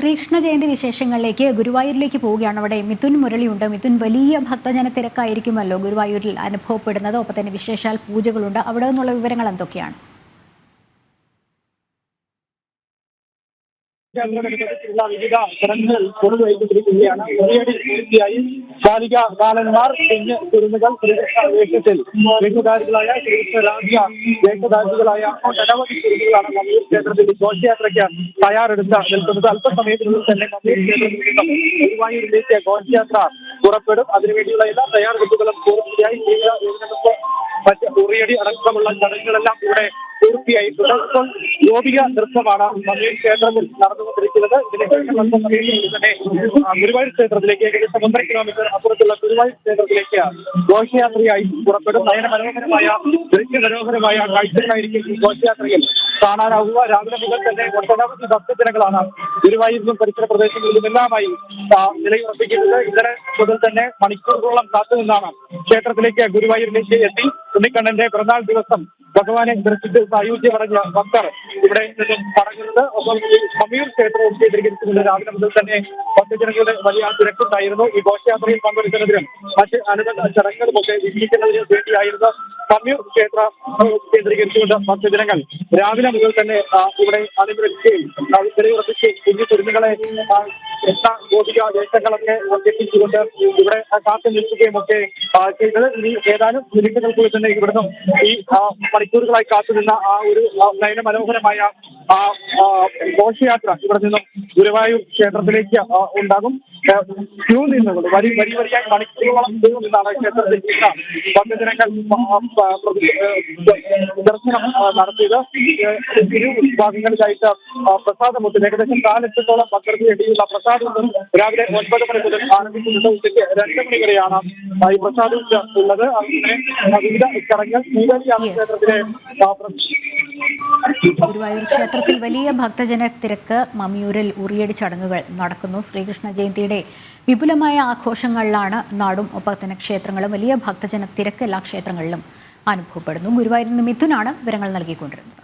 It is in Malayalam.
ശ്രീകൃഷ്ണ ജയന്തി വിശേഷങ്ങളിലേക്ക് ഗുരുവായൂരിലേക്ക് പോവുകയാണ്. അവിടെ മിഥുൻ മുരളിയുണ്ട്. മിഥുൻ, വലിയ ഭക്തജന തിരക്കായിരിക്കുമല്ലോ ഗുരുവായൂരിൽ അനുഭവപ്പെടുന്നത്. ഒപ്പം തന്നെ വിശേഷാൽ പൂജകളുണ്ട്. അവിടെ നിന്നുള്ള വിവരങ്ങൾ എന്തൊക്കെയാണ്? വിവിധ ചടങ്ങുകൾ പുറത്തുവയ്ക്കപ്പെട്ടിരിക്കുകയാണ്. പൂർത്തിയായി ബാലിക ബാലന്മാർ കുഞ്ഞ് കുരുന്നുകൾ ശ്രീകൃഷ്ണ വേഷത്തിൽ വേഷധാരികളായ ശ്രീകൃഷ്ണ രാജ്യ വേഷധാരികളായ അനവധി കുരുന്നുകളാണ് മമ്മിയൂർ ക്ഷേത്രത്തിൽ ഘോഷയാത്രയ്ക്ക് തയ്യാറെടുത്ത് നിൽക്കുന്നത്. അല്പസമയത്തിനുള്ളിൽ തന്നെ മമ്മിയൂർ ക്ഷേത്രത്തിൽ നിന്നും ഗുരുവായൂരിലേക്ക് ഘോഷയാത്ര പുറപ്പെടും. അതിനുവേണ്ടിയുള്ള എല്ലാ തയ്യാറെടുപ്പുകളും പൂർത്തിയായി. മറ്റ് ഉറിയടി അടക്കമുള്ള ചടങ്ങുകളെല്ലാം ഇവിടെ പൂർത്തിയായിട്ടുണ്ട്. ഇപ്പോൾ ഗോപിക നൃത്തമാണ് മമ്മിയൂർ ക്ഷേത്രത്തിൽ നടന്നുകൊണ്ടിരിക്കുന്നത്. ഇതിനുശേഷം തന്നെ ഗുരുവായൂർ ക്ഷേത്രത്തിലേക്ക് ഏകദേശം 1.5 കിലോമീറ്റർ അപ്പുറത്തുള്ള ഗുരുവായൂർ ക്ഷേത്രത്തിലേക്ക് ഘോഷയാത്രയായി പുറപ്പെടും. നയനമനോഹരമായ ദൃശ്യമനോഹരമായ കാഴ്ചകളായിരിക്കും ഈ ഘോഷയാത്രയിൽ കാണാനാവുക. രാവിലെ മുതൽ തന്നെ ഒട്ടനവധി ഭക്തജനങ്ങളാണ് ഗുരുവായൂരിലും പരിസര പ്രദേശങ്ങളിലുമെല്ലാമായി നിലയുറപ്പിക്കുന്നത്. ഇന്നലെ മുതൽ തന്നെ മണിക്കൂറുകളോളം കാത്തുനിന്നാണ് ക്ഷേത്രത്തിലേക്ക് ഗുരുവായൂരിലേക്ക് എത്തി ഉണ്ണിക്കണ്ണന്റെ പിറന്നാൾ ദിവസം ഭഗവാനെ ദർശിച്ച് സായുജ്യ പറഞ്ഞ ഭക്തർ ഇവിടെ നിന്നും മടങ്ങുന്നത്. ഒപ്പം മമ്മിയൂർ ക്ഷേത്രവും കേന്ദ്രീകരിച്ചുകൊണ്ട് രാവിലെ മുതൽ തന്നെ ഭക്തജനങ്ങളുടെ വലിയ തിരക്കുണ്ടായിരുന്നു. ഈ ഘോഷയാത്രയിൽ പങ്കെടുക്കുന്നതിനും മറ്റ് അനുബന്ധ ചടങ്ങുകളുമൊക്കെ വീക്ഷിക്കുന്നതിനും വേണ്ടിയായിരുന്നു മമ്മിയൂർ ക്ഷേത്ര കേന്ദ്രീകരിച്ചുകൊണ്ട് ഭക്തജനങ്ങൾ രാവിലെ മുതൽ തന്നെ ഇവിടെ അണിനിരക്കുകയും നിലയുറപ്പിച്ച് കുഞ്ഞു കുരുന്നുകളെ ഗോപിക വേഷങ്ങളൊക്കെ എത്തിച്ചുകൊണ്ട് ഇവിടെ കാത്തു നിൽക്കുകയും ഒക്കെ ചെയ്തത്. ഇനി ഏതാനും നിമിഷങ്ങൾക്കുള്ളിൽ തന്നെ ഇവിടുന്ന് ഈ മണിക്കൂറുകളായി കാത്തുനിന്ന ആ ഒരു നയനമനോഹരമായ ഘോഷയാത്ര ഇവിടെ നിന്നും ഗുരുവായൂർ ക്ഷേത്രത്തിലേക്ക് ഉണ്ടാകും. ക്യൂ നിന്നുകൊണ്ട് വരിയായി മണിക്കൂറുകളോളം ക്യൂ നിന്നാണ് ക്ഷേത്രത്തിൽ ഭക്തജനങ്ങൾ ദർശനം നടത്തിയത്. ഇരു വിഭാഗങ്ങളിലായിട്ട് പ്രസാദമുണ്ട്. ഏകദേശം 4 ലക്ഷത്തോളം ഭക്തർക്ക് വേണ്ടിയുള്ള പ്രസാദം രാവിലെ 9 മണി മുതൽ ആരംഭിച്ചിട്ടുണ്ട്. ഉച്ചയ്ക്ക് 2 മണി വരെയാണ് ഈ പ്രസാദം ഉള്ളത്. അങ്ങനെ വിവിധ ചടങ്ങുകൾ ക്ഷേത്രത്തിലെ ഗുരുവായൂർ ക്ഷേത്രത്തിൽ വലിയ ഭക്തജന തിരക്ക്. മമ്മിയൂരിൽ ഉറിയടി ചടങ്ങുകൾ നടക്കുന്നു. ശ്രീകൃഷ്ണ ജയന്തിയുടെ വിപുലമായ ആഘോഷങ്ങളിലാണ് നാടും ഒപ്പം തന്നെ ക്ഷേത്രങ്ങളും. വലിയ ഭക്തജന തിരക്ക് എല്ലാ ക്ഷേത്രങ്ങളിലും അനുഭവപ്പെടുന്നു. ഗുരുവായൂരിൽ നിന്ന് മിഥുനാണ് വിവരങ്ങൾ നൽകിക്കൊണ്ടിരുന്നത്.